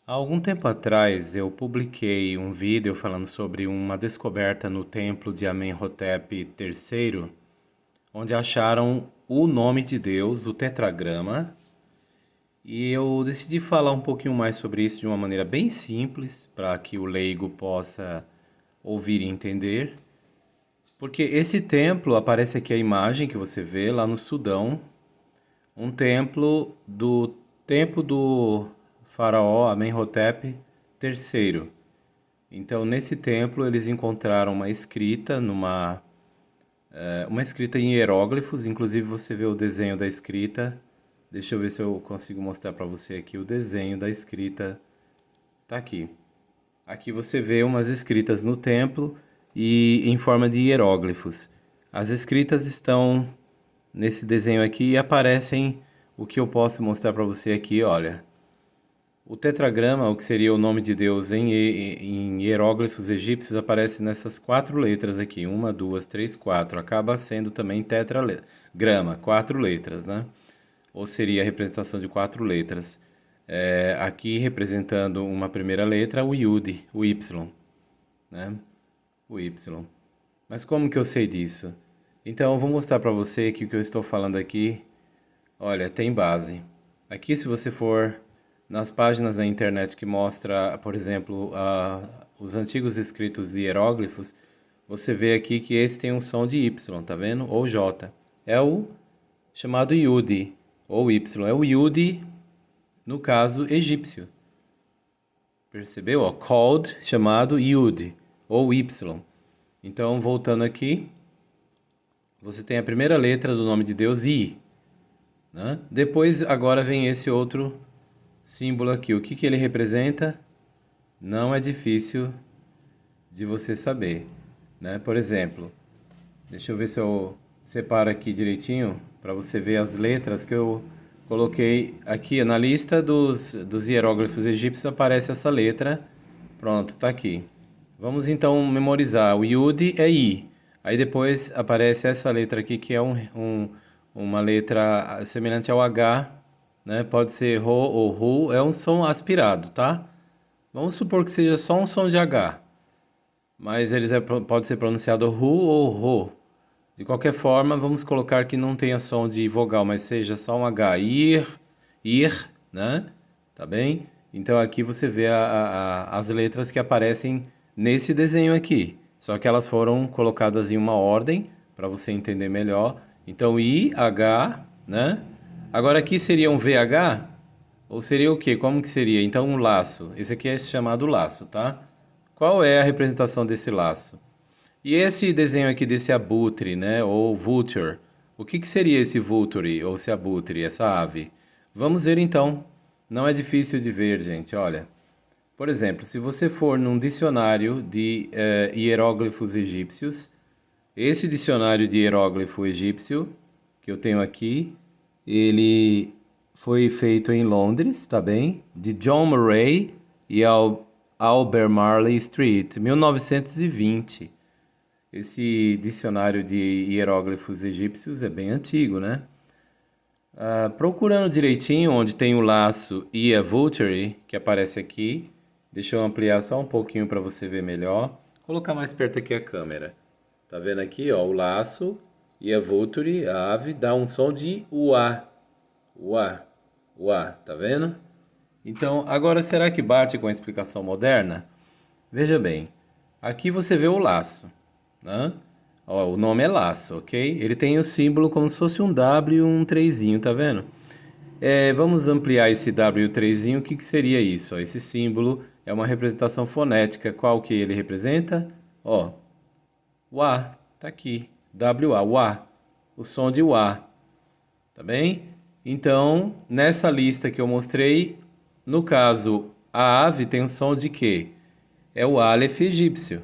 Há algum tempo atrás eu publiquei um vídeo falando sobre uma descoberta no templo de Amenhotep III, onde acharam o nome de Deus, o tetragrama, e eu decidi falar um pouquinho mais sobre isso de uma maneira bem simples, para que o leigo possa ouvir e entender. Porque esse templo, aparece aqui a imagem que você vê lá no Sudão, um templo do faraó Amenhotep III. Então, nesse templo, eles encontraram uma escrita em hieróglifos. Inclusive, você vê o desenho da escrita. Deixa eu ver se eu consigo mostrar para você aqui o desenho da escrita. Tá aqui. Aqui você vê umas escritas no templo e em forma de hieróglifos. As escritas estão nesse desenho aqui e aparecem o que eu posso mostrar para você aqui, olha. O tetragrama, o que seria o nome de Deus em hieróglifos egípcios, aparece nessas quatro letras aqui. Uma, duas, três, quatro. Acaba sendo também tetragrama, quatro letras, né? Ou seria a representação de quatro letras. Aqui representando uma primeira letra, o Yud, o Y, né? O Y. Mas como que eu sei disso? Então eu vou mostrar para você que o que eu estou falando aqui, olha, tem base. Aqui, se você for nas páginas da internet que mostra, por exemplo, os antigos escritos hieróglifos, você vê aqui que esse tem um som de Y, tá vendo? Ou J. É o chamado Yud, ou Y. É o Yud, no caso, egípcio. Percebeu? Ó, called, chamado Yud, ou Y. Então, voltando aqui, você tem a primeira letra do nome de Deus, I, né? Depois, agora vem esse outro símbolo aqui. O que que ele representa? Não é difícil de você saber, né? Por exemplo, deixa eu ver se eu separo aqui direitinho para você ver as letras que eu coloquei aqui na lista dos hieróglifos egípcios. Aparece essa letra. Pronto, tá aqui. Vamos então memorizar. O Yud é I. Aí depois aparece essa letra aqui que é uma letra semelhante ao H, né? Pode ser Ro ou Ru. É um som aspirado, tá? Vamos supor que seja só um som de H. Mas pode ser pronunciado Ru ou Ro. De qualquer forma, vamos colocar que não tenha som de vogal, mas seja só um H. Ir, né? Tá bem? Então aqui você vê as letras que aparecem nesse desenho aqui. Só que elas foram colocadas em uma ordem para você entender melhor. Então I, H, né? Agora aqui seria um VH? Ou seria o quê? Como que seria? Então um laço. Esse aqui é chamado laço, tá? Qual é a representação desse laço? E esse desenho aqui desse abutre, né? Ou vulture. O que que seria esse vulture, ou esse abutre, essa ave? Vamos ver então. Não é difícil de ver, gente, olha. Por exemplo, se você for num dicionário de hieróglifos egípcios, esse dicionário de hieróglifo egípcio que eu tenho aqui, ele foi feito em Londres, tá bem? De John Murray e Albemarle Street, 1920. Esse dicionário de hieróglifos egípcios é bem antigo, né? Procurando direitinho onde tem o laço e a vulture, que aparece aqui. Deixa eu ampliar só um pouquinho para você ver melhor. Vou colocar mais perto aqui a câmera. Tá vendo aqui, ó, o laço e a vulture, a ave, dá um som de uá. Uá, uá, tá vendo? Então, agora será que bate com a explicação moderna? Veja bem, aqui você vê o laço, né? Ó, o nome é laço, ok? Ele tem o símbolo como se fosse um W e um trezinho, tá vendo? Vamos ampliar esse W e o trezinho. O que que seria isso? Ó, esse símbolo é uma representação fonética. Qual que ele representa? Ó, o A, tá aqui. W-A, o A. O som de o A, tá bem? Então, nessa lista que eu mostrei, no caso, a ave tem um som de quê? É o Aleph egípcio.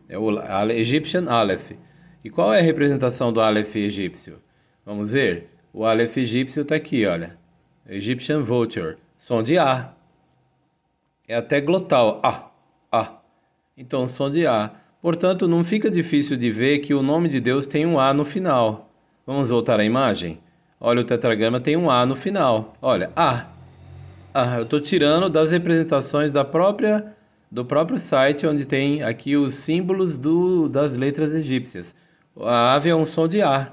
É o Egyptian Aleph. E qual é a representação do Aleph egípcio? Vamos ver? O Aleph egípcio está aqui, olha. Egyptian Vulture. Som de A. É até glotal. A, A. Então, som de A. Portanto, não fica difícil de ver que o nome de Deus tem um A no final. Vamos voltar à imagem? Olha, o tetragrama tem um A no final. Olha, A. Eu estou tirando das representações do próprio site, onde tem aqui os símbolos das letras egípcias. A ave é um som de A.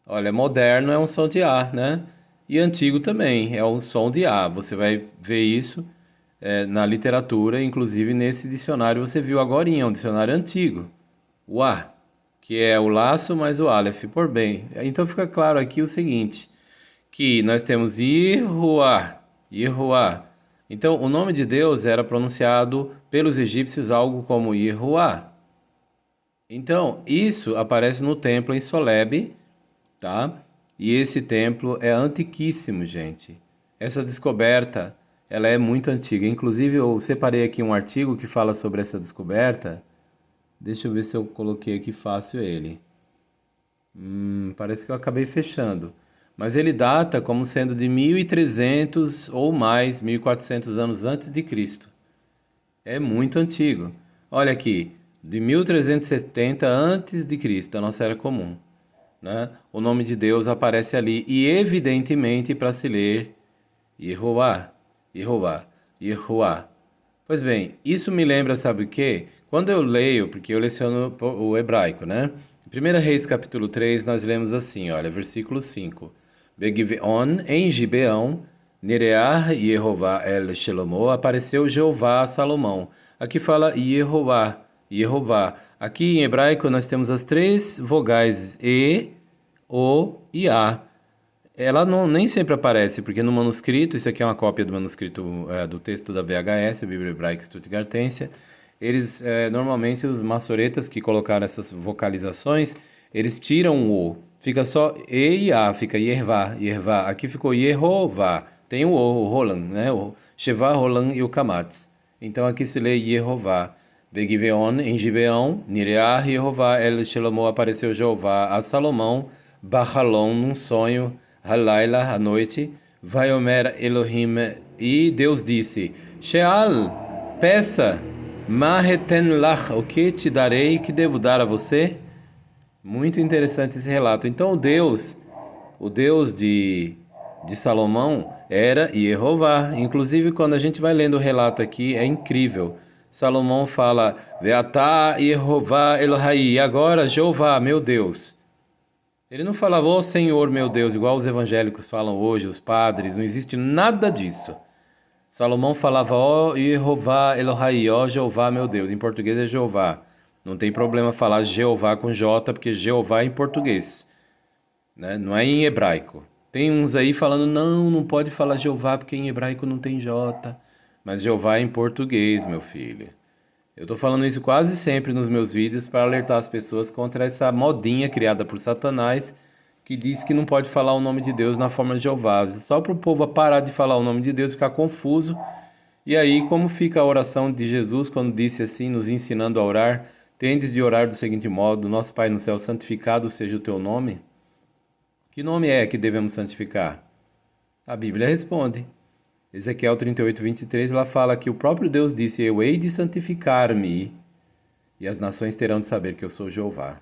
Olha, moderno é um som de A, né? E antigo também é um som de A. Você vai ver isso na literatura, inclusive nesse dicionário você viu agorinha, um dicionário antigo. O A, que é o laço mais o Aleph, por bem. Então fica claro aqui o seguinte, que nós temos Yehoah, Yehoah. Então o nome de Deus era pronunciado pelos egípcios algo como Yehoah. Então isso aparece no templo em Soleb, tá? E esse templo é antiquíssimo, gente. Essa descoberta, ela é muito antiga. Inclusive eu separei aqui um artigo que fala sobre essa descoberta. Deixa eu ver se eu coloquei aqui fácil ele. Parece que eu acabei fechando. Mas ele data como sendo de 1300 ou mais, 1400 anos antes de Cristo. É muito antigo. Olha aqui, de 1370 antes de Cristo, a nossa era comum, né? O nome de Deus aparece ali e evidentemente para se ler Yehová, Yehová, Yehová. Pois bem, isso me lembra, sabe o quê? Quando eu leio, porque eu leciono o hebraico, né? Em 1 Reis capítulo 3, nós lemos assim, olha, versículo 5. Begiveon, em Gibeão, Nereah Yehová el Shelomo, apareceu Jeová a Salomão. Aqui fala Yehová, Yehová. Aqui em hebraico nós temos as três vogais E, O e A. Ela não, nem sempre aparece, porque no manuscrito, isso aqui é uma cópia do manuscrito do texto da VHS, a Bíblia Hebraica Stuttgartense, eles, normalmente, os maçoretas que colocaram essas vocalizações, eles tiram o O, fica só E e A, fica Yervá, Yervá. Aqui ficou Yehová, tem o Roland, né? O Shevá, Roland e o Kamatz. Então aqui se lê Yehová. Begiveon, em Gibeão, Nireah, Yehová, El Shelomo, apareceu Jeová a Salomão, Bahalom, num sonho, Halaila, à noite, Vaiomer Elohim, e Deus disse, Sheal, peça, Maheten lach, o que te darei, que devo dar a você? Muito interessante esse relato. Então o Deus de Salomão era Jeová. Inclusive quando a gente vai lendo o relato aqui, é incrível. Salomão fala, Veatá Jeová Elohai, e agora Jeová, meu Deus. Ele não falava, ó Senhor, meu Deus, igual os evangélicos falam hoje, os padres, não existe nada disso. Salomão falava, ó Jeová Elohai, ó Jeová, meu Deus. Em português é Jeová. Não tem problema falar Jeová com J, porque Jeová é em português, né? Não é em hebraico. Tem uns aí falando, não, não pode falar Jeová, porque em hebraico não tem J. Mas Jeová é em português, meu filho. Eu tô falando isso quase sempre nos meus vídeos para alertar as pessoas contra essa modinha criada por Satanás que diz que não pode falar o nome de Deus na forma de Jeová. Só para o povo parar de falar o nome de Deus, ficar confuso. E aí, como fica a oração de Jesus quando disse assim, nos ensinando a orar? Tendes de orar do seguinte modo: Nosso Pai no céu, santificado seja o teu nome. Que nome é que devemos santificar? A Bíblia responde. Ezequiel 38, 23, ela fala que o próprio Deus disse, eu hei de santificar-me, e as nações terão de saber que eu sou Jeová.